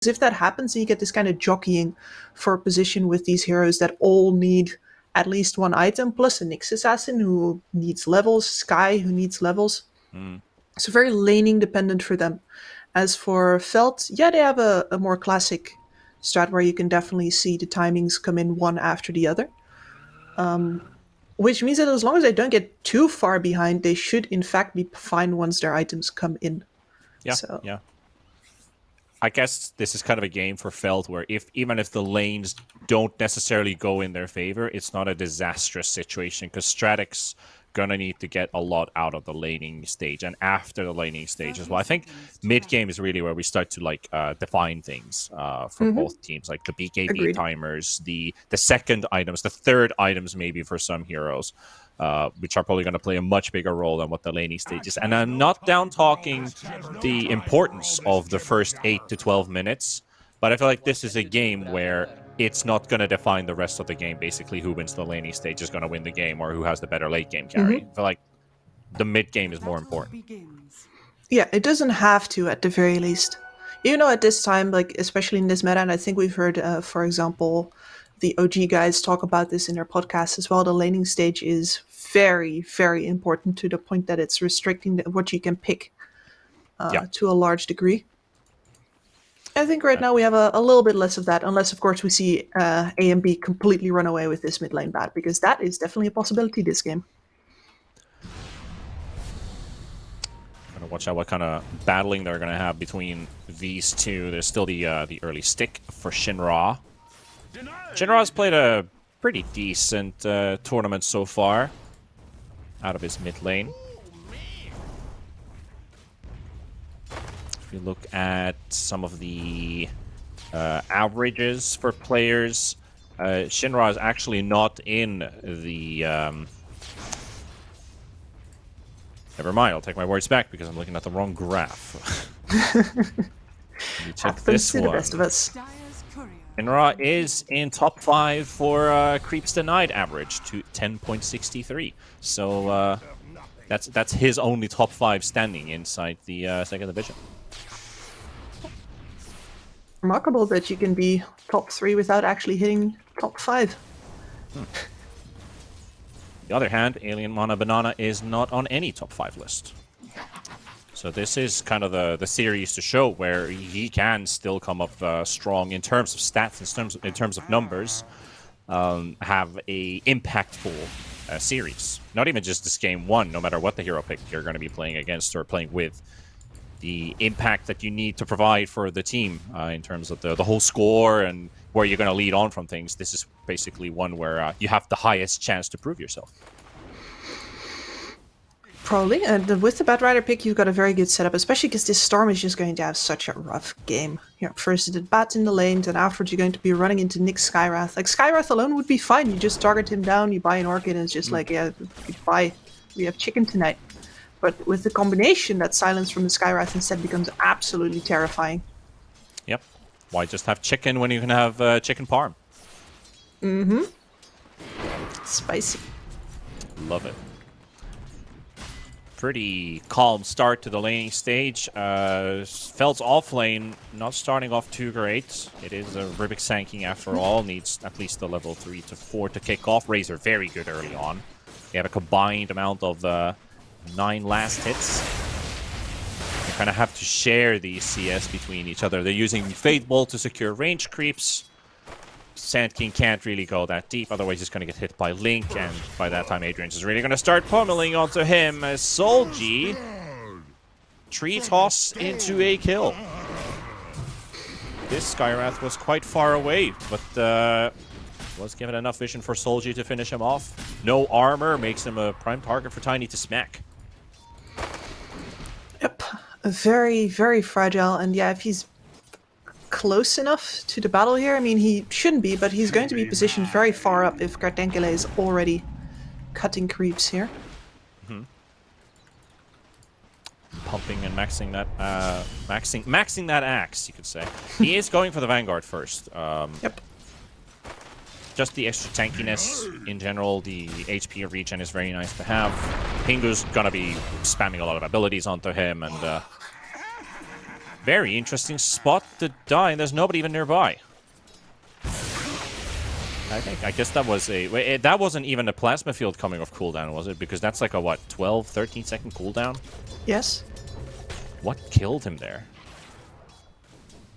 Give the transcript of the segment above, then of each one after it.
if that happens, you get this kind of jockeying for a position with these heroes that all need at least one item, plus a Nyx assassin who needs levels, Sky who needs levels. So very laning dependent for them. As for Felt, yeah, they have a more classic strat where you can definitely see the timings come in one after the other. Which means that as long as they don't get too far behind, they should in fact be fine once their items come in. Yeah, So. yeah. I guess this is kind of a game for Felt where even if the lanes don't necessarily go in their favor, it's not a disastrous situation because Stratyk's gonna need to get a lot out of the laning stage and after the laning stage as well. I think mid game is really where we start to define things for both teams, like the BKB Agreed. timers, the second items, the third items maybe for some heroes. Which are probably going to play a much bigger role than what the laning stage is. And I'm not down talking the importance of the first 8 to 12 minutes, but I feel like this is a game where it's not going to define the rest of the game. Basically, who wins the laning stage is going to win the game, or who has the better late game carry. I feel like the mid game is more important. Yeah, it doesn't have to at the very least. Even though at this time, like especially in this meta, and I think we've heard, for example, the OG guys talk about this in their podcast as well. The laning stage is very, very important to the point that it's restricting what you can pick to a large degree. I think right now we have a little bit less of that, unless of course we see A and B completely run away with this mid lane bat, because that is definitely a possibility this game. Gotta watch out what kind of battling they're gonna have between these two. There's still the early stick for Shinra. Shinra's played a pretty decent tournament so far out of his mid lane. If you look at some of the averages for players, Shinra is actually not in the... Never mind, I'll take my words back because I'm looking at the wrong graph. You check this one. The best of us. Shinra is in top 5 for creeps denied average to 10.63. So that's his only top 5 standing inside the second division. Remarkable that you can be top 3 without actually hitting top 5. On the other hand, Alien Mana Banana is not on any top 5 list. So this is kind of the series to show where he can still come up strong in terms of stats, in terms of numbers, have a impactful series. Not even just this game one, no matter what the hero pick you're going to be playing against or playing with. The impact that you need to provide for the team in terms of the whole score and where you're going to lead on from things. This is basically one where you have the highest chance to prove yourself. Probably. And with the Batrider pick, you've got a very good setup, especially because this Storm is just going to have such a rough game. You know, first the Bat in the lanes, and afterwards you're going to be running into Nyx Skywrath. Like, Skywrath alone would be fine. You just target him down, you buy an Orchid, and it's just like, yeah, goodbye. We have chicken tonight. But with the combination, that silence from the Skywrath instead becomes absolutely terrifying. Yep. Why just have chicken when you can have chicken parm? Mm-hmm. Spicy. Love it. Pretty calm start to the laning stage. Felt's off lane, not starting off too great. It is a Rubik Sanking after all. Needs at least the level 3 to 4 to kick off. Razor very good early on. They have a combined amount of 9 last hits. They kind of have to share these CS between each other. They're using Fate Bolt to secure range creeps. Sand King can't really go that deep, otherwise he's going to get hit by Link, and by that time Adrian's is really going to start pummeling onto him as Solji tree toss into a kill. This Skywrath was quite far away, but was given enough vision for Solji to finish him off. No armor makes him a prime target for Tiny to smack. Yep. Very, very fragile, and yeah, if he's close enough to the battle here, I mean, he shouldn't be, but he's going to be positioned very far up if Gardenkele is already cutting creeps here. Pumping and maxing that maxing that axe, you could say. He is going for the Vanguard first. Yep. Just the extra tankiness in general, the HP regen is very nice to have. Pingu's gonna be spamming a lot of abilities onto him, and Very interesting spot to die, and there's nobody even nearby. I guess that was that wasn't even a plasma field coming off cooldown, was it? Because that's like a, what, 12, 13 second cooldown? Yes. What killed him there?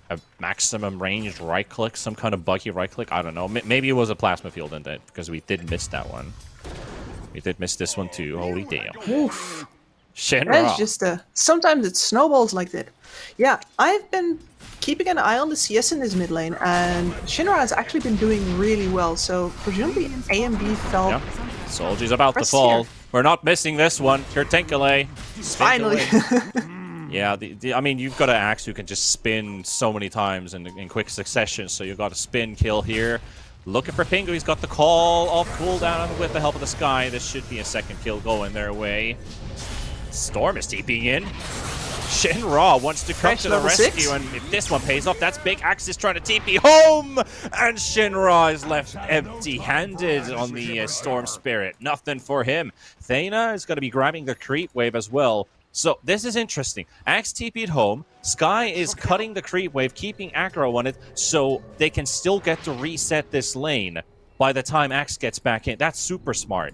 A maximum ranged right click, some kind of buggy right click? I don't know. Maybe it was a plasma field in that, because we did miss that one. We did miss this one too. Holy damn. Oof. Shinra. That's just sometimes it snowballs like that. Yeah, I've been keeping an eye on the CS in this mid lane, and Shinra has actually been doing really well. So presumably AMB felt. Yep. Soldier's about to fall. Here. We're not missing this one. Kurtenkele. Finally. Yeah, I mean, you've got an Axe who can just spin so many times in quick succession. So you've got a spin kill here. Looking for Pingu. He's got the call off cooldown with the help of the Sky. This should be a second kill going their way. Storm is TPing in. Shinra wants to come to the rescue, 6. and if this one pays off, that's big. Axe is trying to TP home, and Shinra is left empty-handed on the Storm Spirit. Nothing for him. Thena is going to be grabbing the creep wave as well. So this is interesting. Axe TP'd home. Sky is cutting the creep wave, keeping aggro on it, so they can still get to reset this lane by the time Axe gets back in. That's super smart.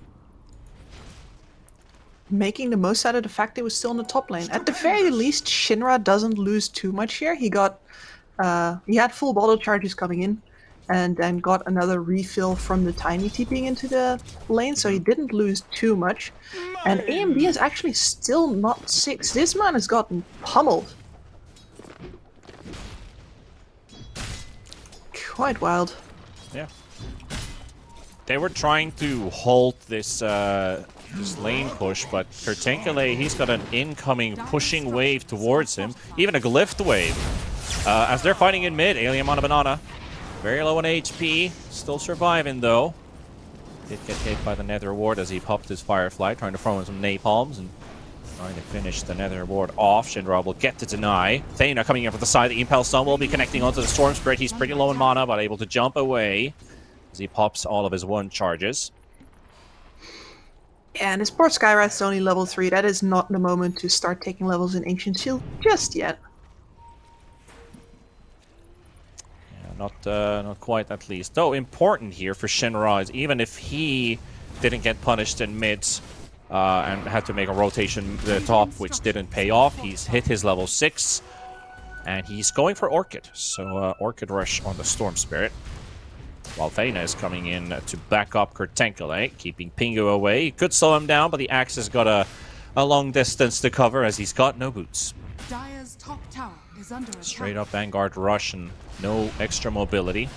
Making the most out of the fact they was still in the top lane. At the very least, Shinra doesn't lose too much here. He had full bottle charges coming in, and then got another refill from the Tiny TPing into the lane, so he didn't lose too much. And AMB is actually still not 6. This man has gotten pummeled. Quite wild. Yeah. They were trying to halt this lane push, but Kurtenkele, he's got an incoming pushing wave towards him, even a glyph wave. As they're fighting in mid, Alien on a banana. Very low on HP, still surviving though. Did get hit by the Nether Ward as he popped his Firefly, trying to throw in some napalms and trying to finish the Nether Ward off. Shinra will get to deny. Thena coming in from the side. The Impel Stun will be connecting onto the Storm Spirit. He's pretty low in mana, but able to jump away as he pops all of his 1 charges. Yeah, and his poor Skywrath's only level 3. That is not the moment to start taking levels in Ancient Shield just yet. Not quite, at least. Though important here for Shinra is even if he didn't get punished in mids and had to make a rotation the top, which didn't pay off, he's hit his level 6, and he's going for Orchid. So Orchid Rush on the Storm Spirit. While Thena is coming in to back up Kurtenkele, keeping Pingu away. He could slow him down, but the Axe has got a long distance to cover as he's got no boots. Dire's top tower is under attack. Straight up Vanguard Rush and no extra mobility.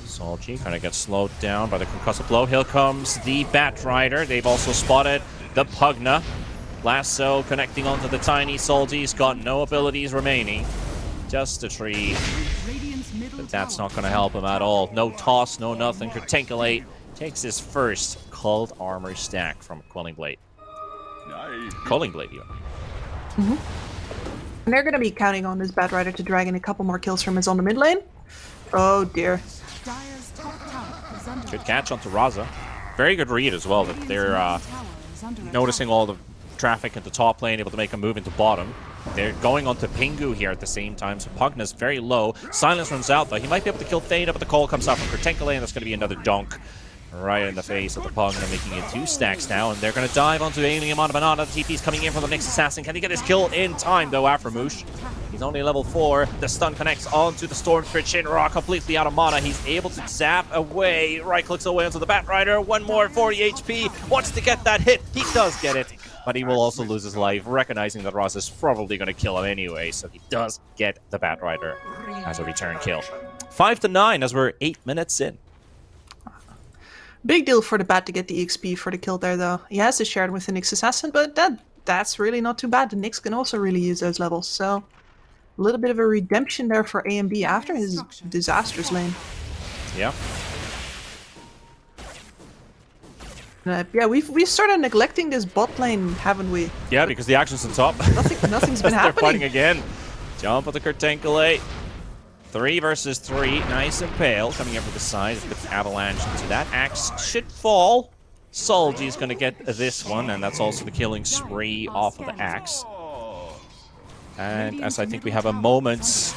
Solji kind of gets slowed down by the concussive blow. Here comes the Bat Rider. They've also spotted the Pugna. Lasso connecting onto the tiny Solji. He's got no abilities remaining. Just a tree. But that's not going to help him at all. No toss, no nothing. Kurtenkele takes his first cold armor stack from Quelling Blade. Culling Blade, even. And they're going to be counting on this Bat Rider to drag in a couple more kills from us on the mid lane. Oh dear. Dire's top tower is under Good catch onto Raza. Very good read as well, that they're noticing all the traffic at the top lane, able to make a move into bottom. They're going on to Pingu here at the same time, so Pugna's very low. Silence runs out, though. He might be able to kill Theta, but the call comes out from Kurtenkele, and that's going to be another dunk right in the face of the Pugna, making it 2 stacks now, and they're going to dive onto Alien on a banana. The TP's coming in from the next assassin. Can he get his kill in time, though, Aframoosh? He's only level 4. The stun connects onto the Storm Spirit. Shinra completely out of mana. He's able to zap away. Right-clicks away onto the Bat Rider. 1 more, 40 HP. Wants to get that hit. He does get it. But he will also lose his life, recognizing that Ross is probably going to kill him anyway, so he does get the Bat Rider as a return kill. 5-9 as we're 8 minutes in. Big deal for the Bat to get the XP for the kill there, though. He has to share it with the Nyx Assassin, but that's really not too bad. The Nyx can also really use those levels, so a little bit of a redemption there for AMB after his disastrous lane. Yeah. Yeah, we've started neglecting this bot lane, haven't we? Yeah, because the action's on top. Nothing's been They're happening. fighting again. Jump on the Kurtenkele. 3 versus 3. Nice and pale. Coming in from the side. With Avalanche into that. Axe should fall. Solji's going to get this one, and that's also the killing spree off of the Axe. And as I think we have a moment's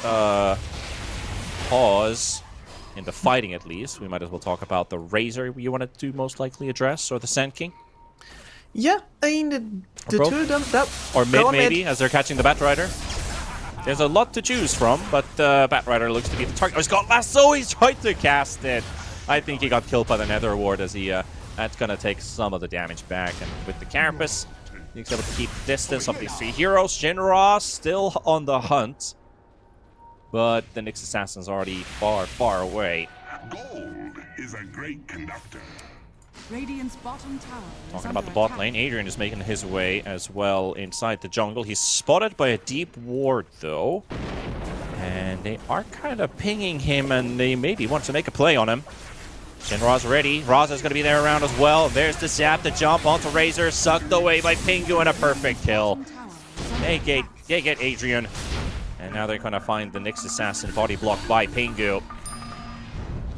pause in the fighting at least, we might as well talk about the Razor you wanted to most likely address, or the Sand King. Yeah, I mean, the both? two of them... That, Or mid, go on maybe, as they're catching the Batrider. There's a lot to choose from, but Batrider looks to be the target. Oh, he's got lasso! He's trying to cast it! I think he got killed by the Nether Ward as he... that's gonna take some of the damage back. And with the Carapace, he's able to keep distance of these 3 heroes. Shinra still on the hunt. But the Nyx Assassin's already far, far away. Gold is a great conductor. Radiant's bottom tower is Talking under about the bot attack. lane, Adrian is making his way as well inside the jungle. He's spotted by a deep ward, though. And they are kind of pinging him, and they maybe want to make a play on him. Shinra's ready. Raza's going to be there around as well. There's the zap, the jump onto Razor, sucked away by Pingu, and a perfect kill. Bottom tower is under They get Adrian. And now they're going to find the Nyx Assassin body blocked by Pingu.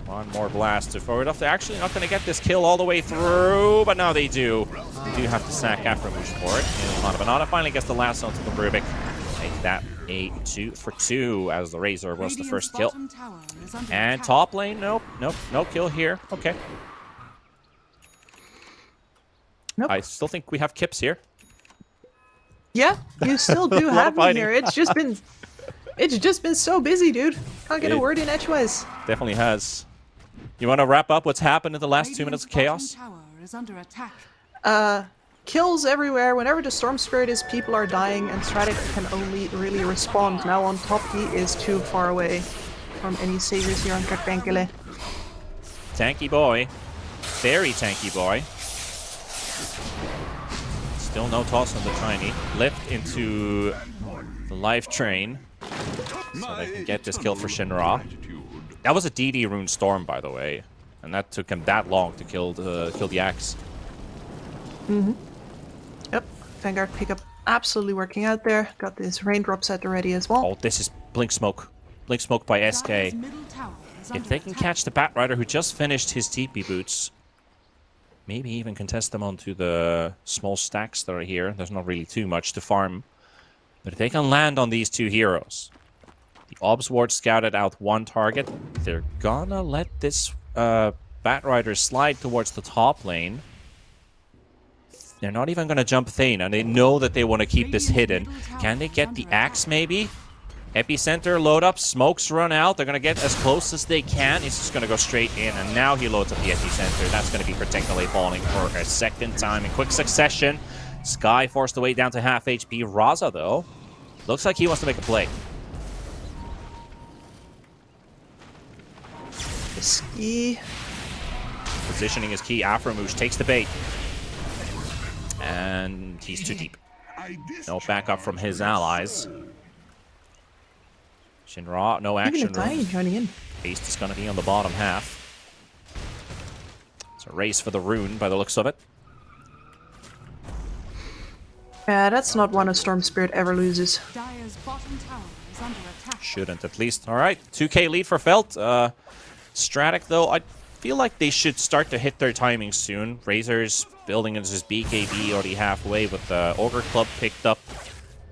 One more blast to forward off. They're actually not going to get this kill all the way through, but now they do. They do have to sack Afromush for it. And Banana finally gets the last onto the Rubik. Make that a 2-for-2 as the Razor was the Radiant's first kill. bottom tower is under And attack. top lane, nope, no kill here. Okay. Nope. I still think we have Kips here. Yeah, you still do lot of have me fighting. here. It's just been so busy, dude. Can't get a It- word in edgewise. Definitely has. You want to wrap up what's happened in the last 2 minutes of Radiant's chaos? bottom tower is under attack. Kills everywhere. Whenever the Storm Spirit is, people are dying, and Stratyk can only really respond. Now on top, he is too far away from any saviors here on Kerpenkele. Tanky boy. Very tanky boy. Still no toss on the Tiny. Lift into the live train. So they can get this kill for Shinra. That was a DD rune storm, by the way. And that took him that long to kill the axe. Yep, Vanguard pickup absolutely working out there. Got this raindrop set already as well. Oh, this is Blink Smoke. Blink Smoke by SK. Dire's middle tower is If under they can attack. catch the Batrider who just finished his TP boots, maybe even contest them onto the small stacks that are here. There's not really too much to farm. But if they can land on these 2 heroes, the Obs Ward scouted out 1 target. They're gonna let this Batrider slide towards the top lane. They're not even gonna jump Thane, and they know that they want to keep this hidden. Can they get the axe maybe? Epicenter load up, smokes run out. They're going to get as close as they can. He's just going to go straight in, and now he loads up the Epicenter. That's going to be particularly falling for a second time in quick succession. Sky forced away down to half HP. Raza, though, looks like he wants to make a play. Risky. Positioning is key. Afromush takes the bait. And he's too deep. No backup from his allies. Shinra, no Even action a Tiny room. joining in. Beast is going to be on the bottom half. It's a race for the rune by the looks of it. Yeah, that's not one a Storm Spirit ever loses. Dire's bottom tower is under attack. Shouldn't, at least. All right, 2k lead for Felt. Stratyk, though, I feel like they should start to hit their timing soon. Razor's building into his BKB already halfway with the Ogre Club picked up.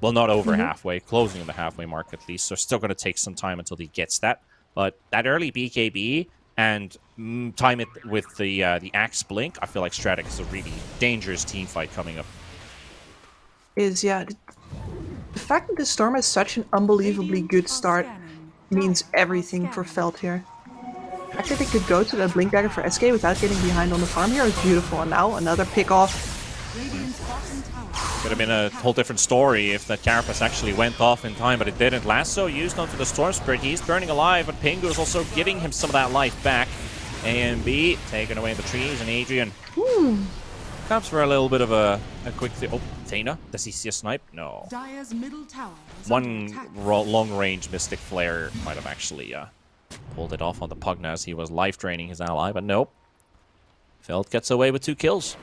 Well, not over halfway, closing the halfway mark at least. So still going to take some time until he gets that. But that early BKB and time it with the Axe Blink, I feel like Stratyk is a really dangerous team fight coming up. Yeah, the fact that the Storm has such an unbelievably good start means everything for Felt here. The fact that they could go to the Blink Dagger for SK without getting behind on the farm here is beautiful. And now another pick off. Radiant's bottom tower. Could have been a whole different story if that Carapace actually went off in time, but it didn't. Lasso used onto the Storm Spirit. He's burning alive, but Pingu is also giving him some of that life back. A and B taking away the trees, and Adrian comes for a little bit of a quick... Oh, Thana? Does he see a snipe? No. Dire's middle tower is under One attack. long-range Mystic Flare might have actually pulled it off on the Pugna as he was life-draining his ally, but nope. Felt gets away with 2 kills.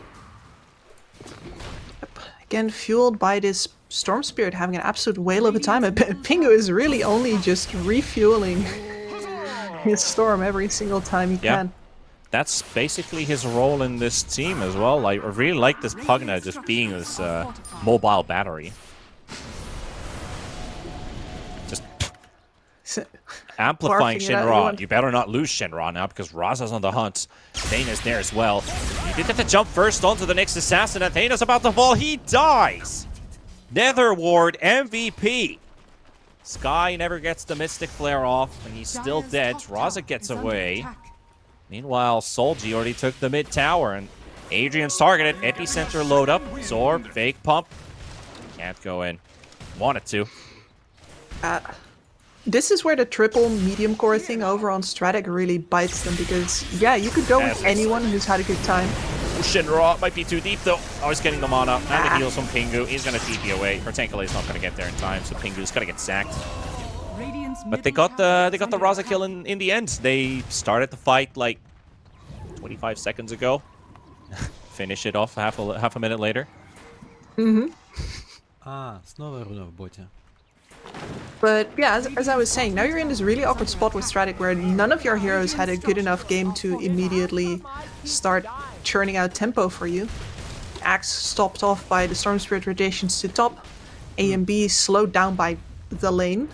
Again, fueled by this Storm Spirit having an absolute whale of a time. Pingu is really only just refueling his Storm every single time he Yeah. can. That's basically his role in this team as well. I really like this Pugna just being this mobile battery. Amplifying Barfing it out, Shinra. everyone. You better not lose Shinra now because Raza's on the hunt. Thane's there as well. He did have to jump first onto the next assassin, and Thane's about to fall. He dies! Nether Ward MVP. Sky never gets the Mystic Flare off, and he's still Dire's dead. top Raza tower gets is under away. attack. Meanwhile, Solji already took the mid tower, and Adrian's targeted. Epicenter load up. Zor, fake pump. Can't go in. Wanted to. This is where the triple medium core thing over on Stratyk really bites them because, yeah, you could go with anyone who's had a good time. Shinra might be too deep though. I was getting the mana and the heals from Pingu. He's gonna TP away. Kortenkele not gonna get there in time, so Pingu's gotta get sacked. Radiant's But they middle got tower the is under Raza attack. kill in the end. They started the fight like 25 seconds ago. Finish it off half a minute later. Снова руна в боте. But yeah, as I was saying, now you're in this really awkward spot with Stratyk where none of your heroes had a good enough game to immediately start churning out tempo for you. Axe stopped off by the Storm Spirit rotations to top. A and B slowed down by the lane.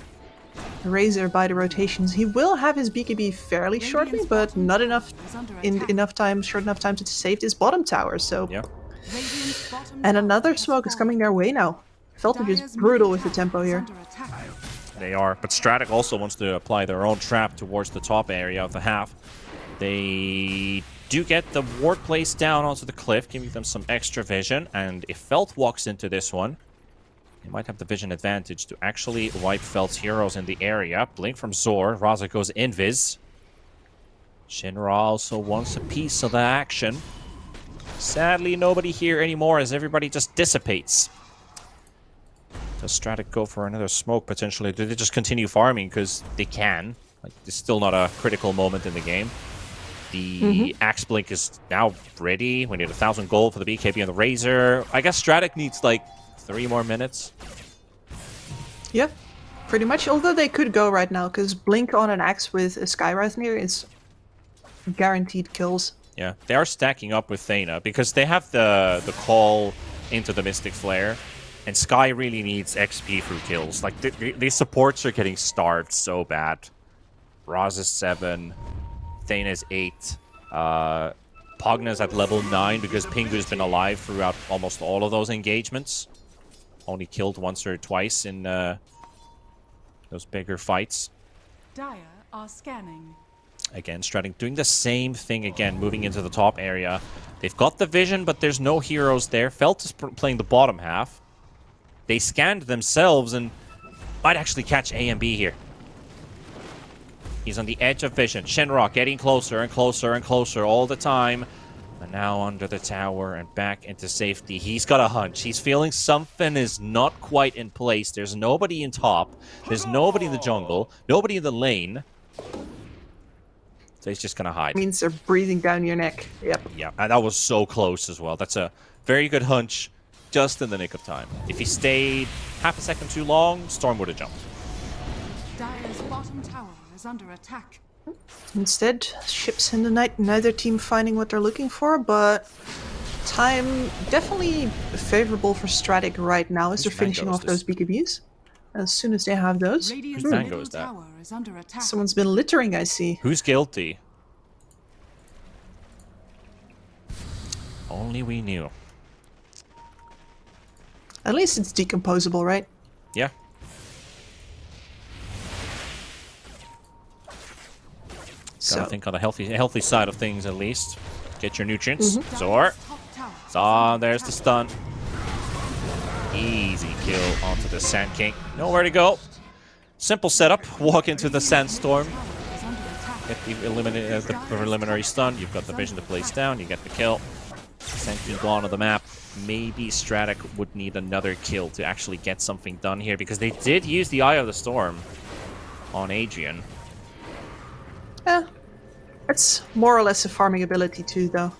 Razor by the rotations. He will have his BKB fairly shortly, but not enough short enough time to save this bottom tower. So Yeah. Radiant's bottom and tower another has smoke is fallen. coming their way now. Felton is Dire's brutal middle with the tower tempo is here. under attack. They are, but Stratyk also wants to apply their own trap towards the top area of the half. They do get the ward placed down onto the cliff, giving them some extra vision, and if Felt walks into this one, they might have the vision advantage to actually wipe Felt's heroes in the area. Blink from Zor, Raza goes invis. Shinra also wants a piece of the action. Sadly, nobody here anymore as everybody just dissipates. Does Stratyk go for another smoke potentially? Do they just continue farming because they can? Like, it's still not a critical moment in the game. The Axe Blink is now ready. We need 1,000 gold for the BKB and the Razor. I guess Stratyk needs like 3 more minutes. Yep, pretty much. Although they could go right now, because Blink on an axe with a Skywrath near is guaranteed kills. Yeah, they are stacking up with Thana because they have the call into the Mystic Flare. And Sky really needs XP through kills. Like, these supports are getting starved so bad. Raz is 7. Thana is 8. Pogna's at level 9 because Pingu's been alive throughout almost all of those engagements. Only killed once or twice in those bigger fights. Dire are scanning. Again, Stratyk doing the same thing again, moving into the top area. They've got the vision, but there's no heroes there. Felt is playing the bottom half. They scanned themselves and might actually catch A and B here. He's on the edge of vision. Shinra getting closer and closer and closer all the time. And now under the tower and back into safety. He's got a hunch. He's feeling something is not quite in place. There's nobody in top. There's nobody in the jungle. Nobody in the lane. So he's just going to hide. Means they're breathing down your neck. Yep. Yeah, and that was so close as well. That's a very good hunch. Just in the nick of time. If he stayed half a second too long, Storm would have jumped. Dire's bottom tower is under attack. Instead, ships in the night, neither team finding what they're looking for, but time definitely favorable for Stratyk right now as they're Whose finishing mango off is those BKBs. As soon as they have those. Radiant's mango middle is that? tower is under attack. Someone's been littering, I see. Who's guilty? Only we knew. At least it's decomposable, right? Yeah. So, Gotta think on the healthy side of things at least. Get your nutrients. Dire's Zor. top tower is Ah, there's the stun. Easy kill onto the Sand King. Nowhere to go. Simple setup. Walk into the Sandstorm. tower is under attack. Get the preliminary stun. You've got the vision to place down. You get the kill. Sand King gone on the map. Maybe Stratyk would need another kill to actually get something done here because they did use the Eye of the Storm on Adrian. it's more or less a farming ability too, though.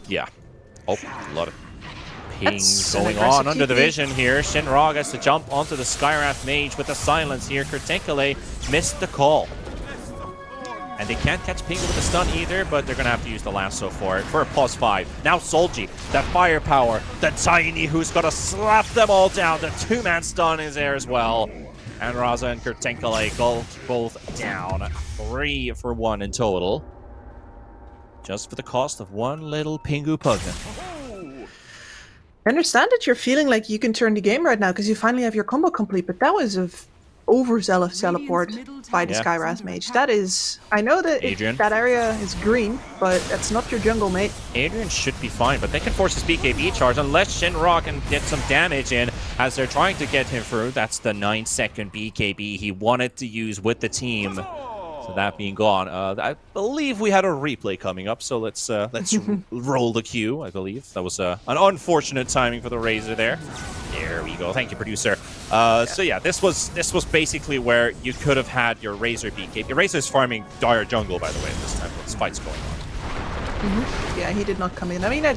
Yeah. Oh, a lot of pings That's an going aggressive on under the TP. vision here. Shinra gets to jump onto the Skywrath Mage with the silence here. Kortenkele missed the call. And they can't catch Pingu with the stun either, but they're going to have to use the lasso for it. For a +5. Now Solji, that firepower. The Tiny who's going to slap them all down. The 2-man stun is there as well. And Raza and Kurtenkele go both down. 3 for 1 in total. Just for the cost of one little Pingu Pugna. I understand that you're feeling like you can turn the game right now because you finally have your combo complete, but that was a overzealous teleport by the Yeah. Skywrath mage. That is... I know that Adrian. that area is green, but that's not your jungle, mate. Adrian should be fine, but they can force his BKB charge unless Shinra can get some damage in as they're trying to get him through. That's the 9-second BKB he wanted to use with the team. So that being gone, I believe we had a replay coming up, so let's roll the queue, I believe. That was an unfortunate timing for the Razor there. There we go. Thank you, producer. So yeah, this was basically where you could have had your Razor BKB. Razor is farming Dire Jungle, by the way, at this time. This fight's going on. Yeah, he did not come in. I mean, I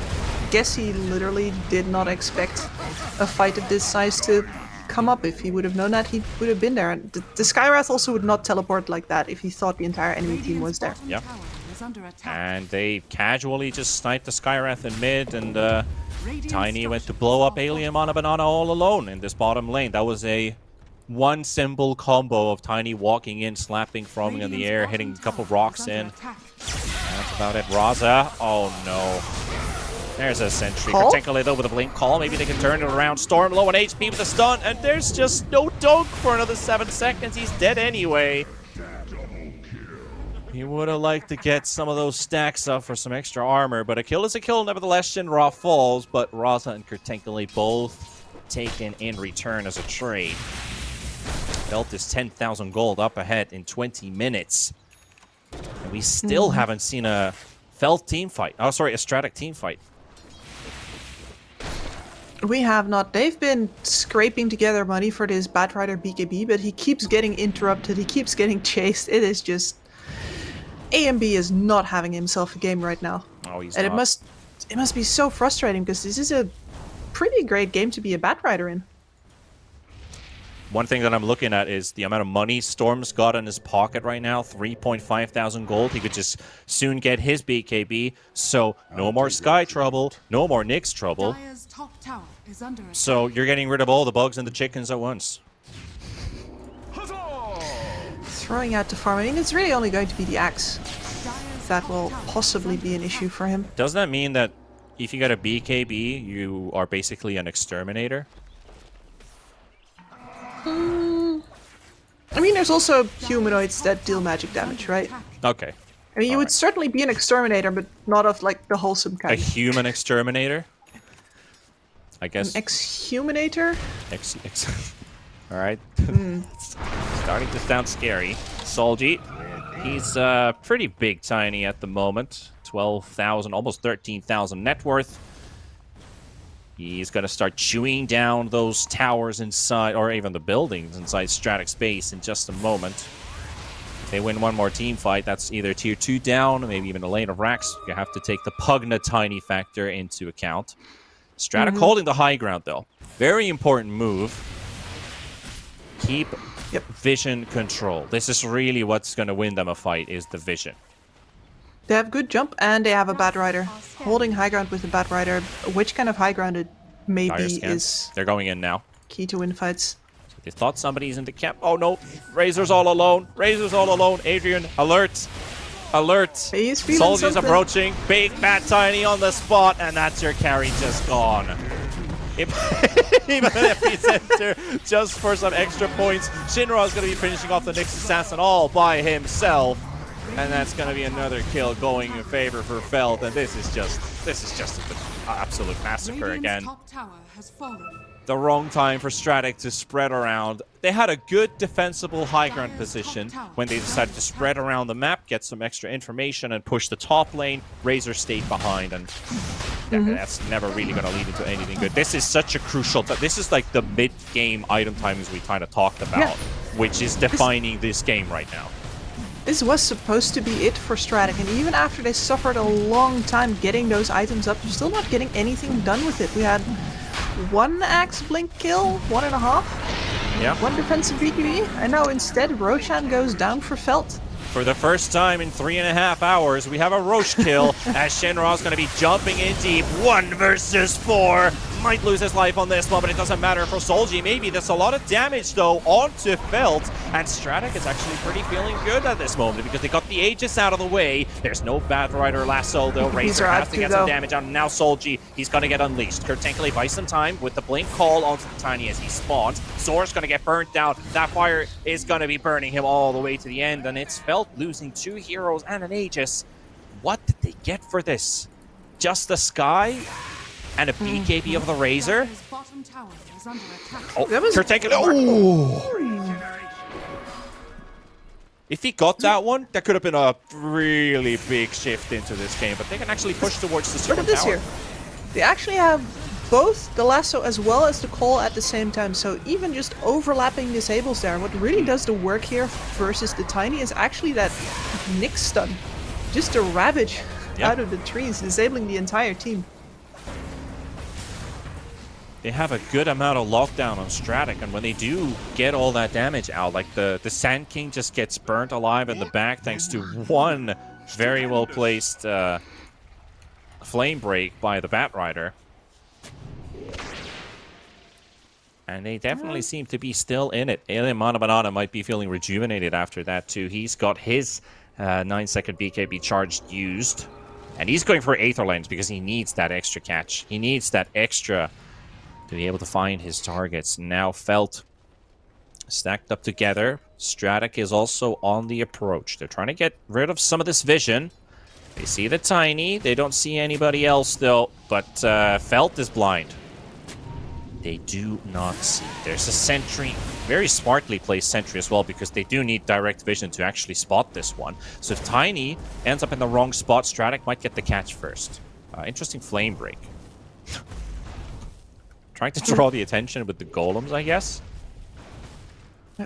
guess he literally did not expect a fight of this size to come up. If he would have known that, he would have been there. And the Skywrath also would not teleport like that if he thought the entire enemy team was there. Yep. And they casually just sniped the Skywrath in mid, and Tiny went to blow up Alien on a banana all alone in this bottom lane. That was a one simple combo of Tiny walking in, slapping, throwing in the air, hitting a couple rocks in. That's about it. Raza. Oh no. There's a sentry. Kurtenkele though with a blink call. Maybe they can turn it around. Storm low on HP with a stun, and there's just no dunk for another 7 seconds. He's dead anyway. He would have liked to get some of those stacks up for some extra armor, but a kill is a kill. Nevertheless, Shinra falls, but Raza and Kurtenkele both taken in return as a trade. Felt is 10,000 gold up ahead in 20 minutes. And we still haven't seen a Felt team fight. Oh, sorry, a Stratyk team fight. We have not. They've been scraping together money for this Batrider BKB, but he keeps getting interrupted. He keeps getting chased. It is just... AMB is not having himself a game right now. Oh, he's and not. it must be so frustrating because this is a pretty great game to be a Batrider in. One thing that I'm looking at is the amount of money Storm's got in his pocket right now. 3.5 thousand gold. He could just soon get his BKB. So no more Sky trouble. No more Nyx trouble. Dire's top tower is under attack. So you're getting rid of all the bugs and the chickens at once. Throwing out the farm. I mean, it's really only going to be the axe that will possibly be an issue for him. Does that mean that if you get a BKB, you are basically an exterminator? I mean, there's also humanoids that deal magic damage, right? Okay. I mean, you would certainly be an exterminator, but not of, like, the wholesome A kind. human exterminator? I guess. An exhumator? Alright. Starting to sound scary. Solji. He's pretty big Tiny at the moment. 12,000, almost 13,000 net worth. He's going to start chewing down those towers inside, or even the buildings inside Stratyk space in just a moment. If they win one more team fight, that's either tier 2 down, maybe even a lane of racks. You have to take the Pugna Tiny factor into account. Stratyk holding the high ground, though. Very important move. Keep vision control. This is really what's going to win them a fight, is the vision. They have good jump, and they have a Batrider. Holding high ground with a Batrider, which kind of high ground it may Dire be scan. is They're going in now. key to win fights. They thought somebody's in the camp. Oh no, Razor's all alone. Razor's all alone. Adrian, alert. Alert. He's feeling Soldiers something. approaching. Big Fat Tiny on the spot, and that's your carry just gone. Even if he's enter just for some extra points, Shinra's going to be finishing off the Nyx Assassin all by himself. And that's going to be another kill going in favor for Felt. And this is just an absolute massacre Radiant's again. top tower has fallen. The wrong time for Stratyk to spread around. They had a good defensible high ground position when they decided to spread around the map, get some extra information, and push the top lane. Razor stayed behind, and that's never really going to lead into anything good. This is such a crucial... This is like the mid-game item timings we kind of talked about, which is defining this game right now. This was supposed to be it for Stratyk, and even after they suffered a long time getting those items up, they're still not getting anything done with it. We had one axe blink kill, 1.5. Yeah. One defensive BKB, and now instead Roshan goes down for Felt. For the first time in 3.5 hours, we have a Roche kill as Shinra's going to be jumping in deep. 1 versus 4. might lose his life on this one, but it doesn't matter for Solji. Maybe there's a lot of damage, though, onto Felt. And Stratyk is actually pretty feeling good at this moment because they got the Aegis out of the way. There's no Batrider lasso, though. Razor has to get some damage out. And now Solji, he's going to get unleashed. Kurtenkele buys some time with the Blink Call onto the Tiny as he spawns. Zor's going to get burnt down. That fire is going to be burning him all the way to the end. And it's Felt losing 2 heroes and an Aegis. What did they get for this? Just the Sky? And a BKB of the Razor? Dire's bottom tower is under attack. Oh, That was- Kurtenkele. Oh! If he got that one, that could have been a really big shift into this game. But they can actually push towards the Look second at this tower. here. They actually have both the lasso as well as the call at the same time. So even just overlapping disables there, what really does the work here versus the Tiny is actually that Nick stun. Just a ravage out of the trees, disabling the entire team. They have a good amount of lockdown on Stratyk, and when they do get all that damage out, like the Sand King just gets burnt alive in the back thanks to one very well placed flame break by the Batrider. And they definitely seem to be still in it. Alien Mana Banana might be feeling rejuvenated after that too. He's got his 9-second BKB charge used. And he's going for Aether Lens because he needs that extra catch. He needs that extra to be able to find his targets. Now Felt stacked up together. Stratyk is also on the approach. They're trying to get rid of some of this vision. They see the Tiny. They don't see anybody else though. But Felt is blind. They do not see. There's a sentry. Very smartly placed sentry as well because they do need direct vision to actually spot this one. So if Tiny ends up in the wrong spot, Stratyk might get the catch first. Interesting flame break. Trying to draw the attention with the golems, I guess.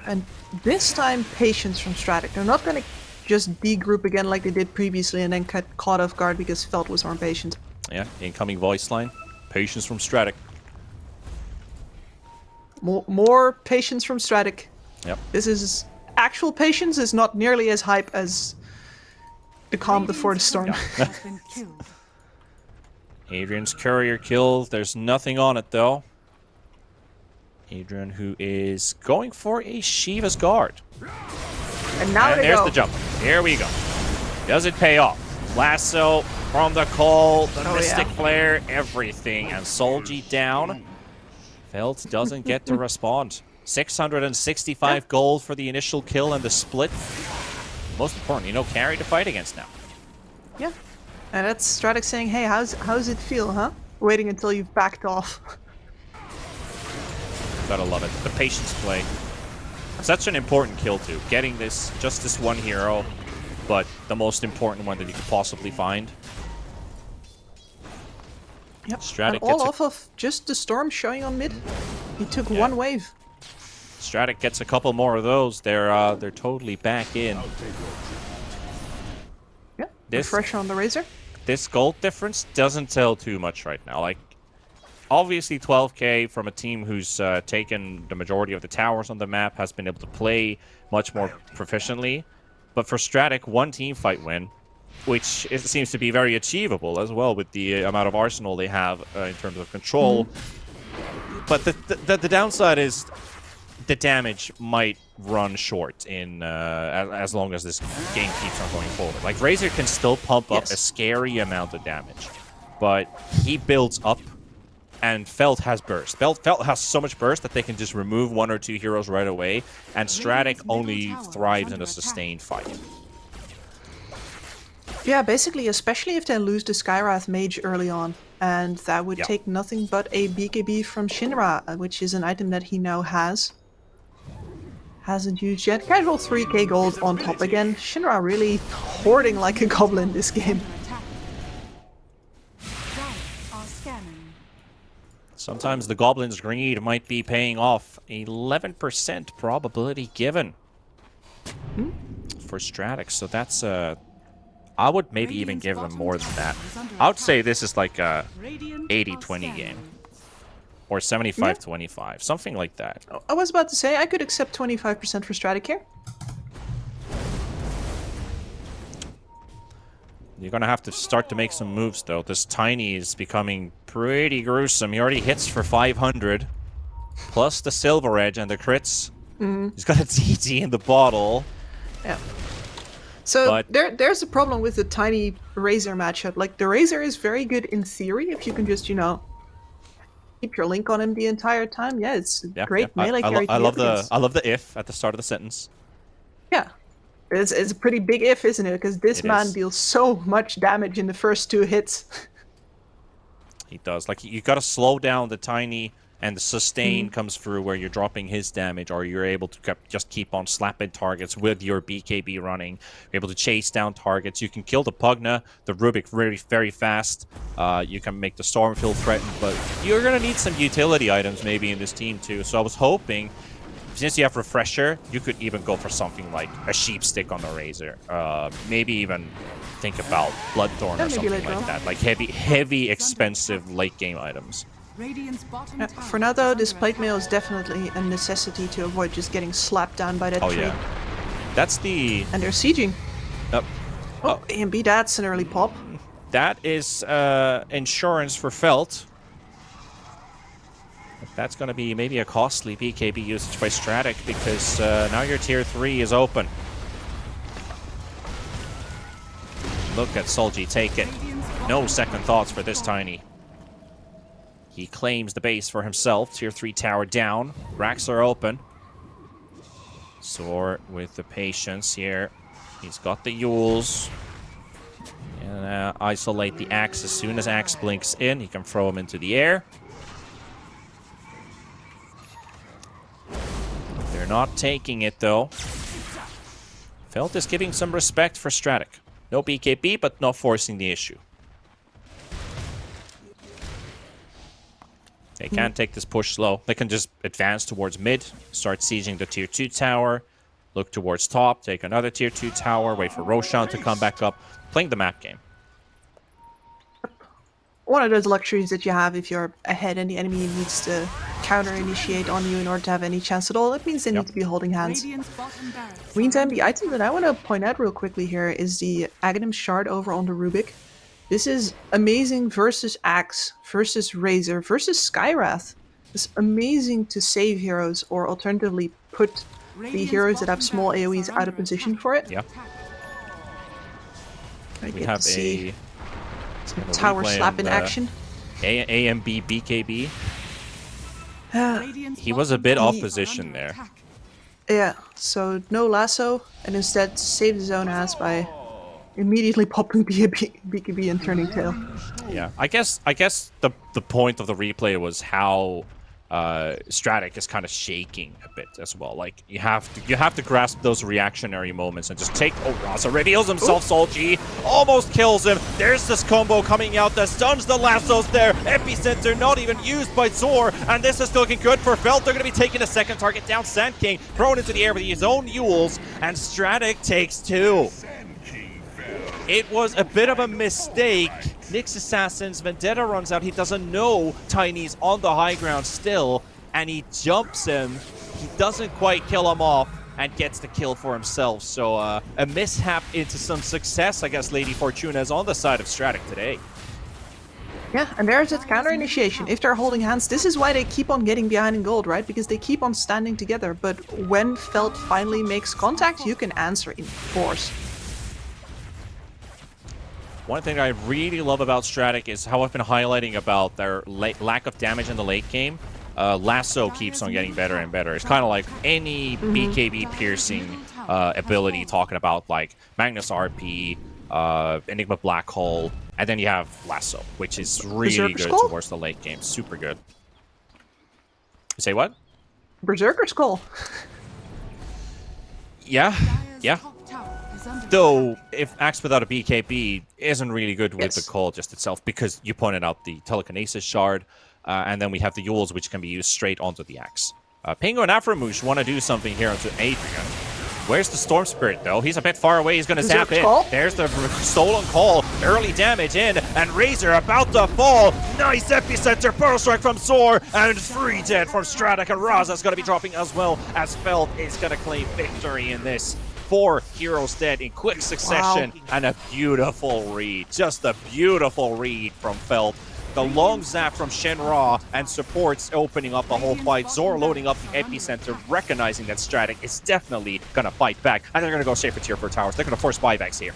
And this time, patience from Stratyk. They're not going to just degroup again like they did previously and then get caught off guard because Felt was more patient. Yeah, incoming voice line. Patience from Stratyk. More patience from Stratyk. Yep. This is actual patience is not nearly as hype as the calm before the storm. Has been killed. Adrian's courier kill. There's nothing on it, though. Adrian, who is going for a Shiva's Guard. And now And they there's go. the jump. Here we go. Does it pay off? Lasso from the call, the Mystic Flare, everything. And Solji down. Felt doesn't get to respond. 665 gold for the initial kill and the split. Most importantly, no carry to fight against now. Yeah. And that's Stratyk saying, hey, how's it feel, huh? Waiting until you've backed off. Gotta love it. The patience play. Such an important kill too. Getting just this one hero, but the most important one that you could possibly find. Yep. Stratyk and all gets off of just the storm showing on mid. He took one wave. Stratyk gets a couple more of those. They're totally back in. Yeah. This- Refresher on the Razor. This gold difference doesn't tell too much right now. Like, obviously 12k from a team who's taken the majority of the towers on the map, has been able to play much more proficiently. But for Stratyk, one team fight win, which seems to be very achievable as well with the amount of arsenal they have in terms of control. But the downside is the damage might run short in as long as this game keeps on going forward. Like, Razor can still pump up a scary amount of damage, but he builds up, and Felt has burst. Felt has so much burst that they can just remove 1 or 2 heroes right away, and Stratyk only thrives in a sustained fight. Yeah, basically, especially if they lose the Skywrath Mage early on. And that would take nothing but a BKB from Shinra, which is an item that he now has. Hasn't used yet. Casual 3k gold on top again. Shinra really hoarding like a goblin this game. Attack. Dire are scanning. Sometimes the Goblin's greed might be paying off. 11% probability given for Stratyk, so that's I would maybe even give them more than that. I would say this is like a 80-20 game. Or 75-25, something like that. I was about to say, I could accept 25% for Stratyk here. You're going to have to start to make some moves, though. This Tiny is becoming pretty gruesome. He already hits for 500. Plus the Silver Edge and the crits. He's got a TT in the bottle. Yeah. So But- there's a problem with the tiny Razor matchup. Like, the Razor is very good in theory if you can just, you know, keep your link on him the entire time. Yeah, it's a great melee carry. I love the if at the start of the sentence. Yeah. It's a pretty big if, isn't it? Because this It man is. deals so much damage in the first 2 hits. He does. Like, you gotta slow down the tiny, and the sustain comes through where you're dropping his damage, or you're able to just keep on slapping targets with your BKB running. You're able to chase down targets. You can kill the Pugna, the Rubik very, very fast. You can make the Storm feel threatened, but you're gonna need some utility items maybe in this team too. So I was hoping, since you have Refresher, you could even go for something like a Sheep Stick on the Razor. Maybe even think about Bloodthorn Yeah, or maybe something later like on. that. Like heavy, expensive late game items. Radiant's bottom Yeah, tower for now, though, is this under plate attack. mail is definitely a necessity to avoid just getting slapped down by that Oh tree. yeah, that's the. And they're sieging. Oh, Oh, AMB, that's an early pop. that is insurance for Felt. That's going to be maybe a costly BKB usage by Stratyk, because now your tier 3 is open. Look at Solji take it. No second thoughts for this Tiny. He claims the base for himself. Tier 3 tower down. Racks are open. Soar with the patience here. He's got the Yules. And isolate the Axe. As soon as Axe blinks in, he can throw him into the air. They're not taking it, though. Felt is giving some respect for Stratyk. No BKB, but not forcing the issue. They can't take this push slow. They can just advance towards mid, start sieging the tier 2 tower, look towards top, take another tier 2 tower, wait for Roshan to come back up, playing the map game. One of those luxuries that you have if you're ahead and the enemy needs to counter-initiate on you in order to have any chance at all. That means they Yep. need to be holding hands. Radiant's bottom barracks Meantime, are the under item that I want to point out real quickly here is the Aghanim Shard over on the Rubik. This is amazing versus Axe, versus Razor, versus Skywrath. It's amazing to save heroes, or alternatively put the Radiant's heroes that have bottom small barracks AoEs are out of under position attack. for it. Yeah. I We get have to see a tower replay slap on in the action. AMB BKB. Radiant's He was a bottom bit barracks off are position under there. attack. Yeah, so no lasso, and instead save his own ass by immediately popping BKB and turning tail. Yeah, I guess the point of the replay was how Stratyk is kind of shaking a bit as well. Like, you have to grasp those reactionary moments and just take. Oh, Raza reveals himself. Solji almost kills him. There's this combo coming out that stuns the lassos there. Epicenter not even used by Zor, and this is looking good for Felt. They're going to be taking a second target down. Sand King thrown into the air with his own Yules, and Stratyk takes 2. It was a bit of a mistake. Nyx Assassin's Vendetta runs out. He doesn't know Tiny's on the high ground still, and he jumps him. He doesn't quite kill him off and gets the kill for himself. So a mishap into some success, I guess Lady Fortuna is on the side of Stratyk today. Yeah, and there's that counter initiation. If they're holding hands, this is why they keep on getting behind in gold, right? Because they keep on standing together. But when Felt finally makes contact, you can answer in force. One thing I really love about Stratyk is how I've been highlighting about their lack of damage in the late game. Lasso keeps on getting better and better. It's kind of like any BKB piercing ability, talking about like Magnus RP, Enigma Black Hole, and then you have Lasso, which is really Berserker good Skull? towards the late game. Super good. You say what? Berserker Skull. Yeah, Dire's yeah. top tower is under Though, attack. if Axe without a BKB isn't really good with Yes. the call just itself, because you pointed out the Telekinesis Shard, and then we have the Yules, which can be used straight onto the Axe. Pingo and Aframush want to do something here onto Adrian. Where's the Storm Spirit, though? He's a bit far away. He's going to zap Berserk in. Call? There's the stolen call. Early damage in, and Razor about to fall. Nice epicenter. Pearl Strike from Zor, and 3 dead from Stratyk, and Raza's going to be dropping as well, as Felt is going to claim victory in this. 4 heroes dead in quick succession, and a beautiful read. Just a beautiful read from Felt. The long zap from Shenra and supports opening up the whole fight. Zor loading up the epicenter, recognizing that Stratyk is definitely gonna fight back. And they're gonna go straight for tier 4 towers. They're gonna force buybacks here.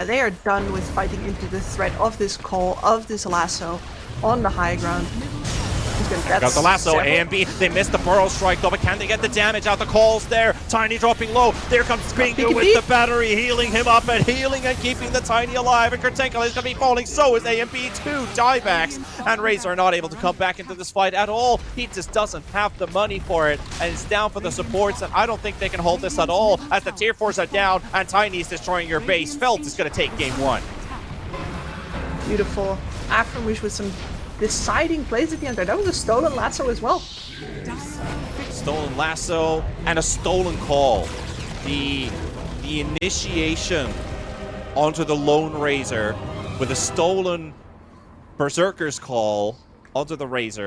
They are done with fighting into the threat of this call, of this lasso on the high ground. He's gonna get Got the lasso, several. A and B. They missed the burrow strike though, but can they get the damage out? The calls there. Tiny dropping low. There comes Bingo with the battery, healing him up and healing and keeping the Tiny alive. And Kurtenko is going to be falling. So is A and B. 2 diebacks. And Razor are not able to come back into this fight at all. He just doesn't have the money for it. And it's down for the supports. And I don't think they can hold this at all as the tier 4s are down and Tiny is destroying your base. Felt is going to take game 1. Beautiful. Afterwish with some deciding plays at the end there. That was a stolen lasso as well. Stolen lasso and a stolen call. The initiation onto the Lone Razor with a stolen Berserker's call onto the Razor.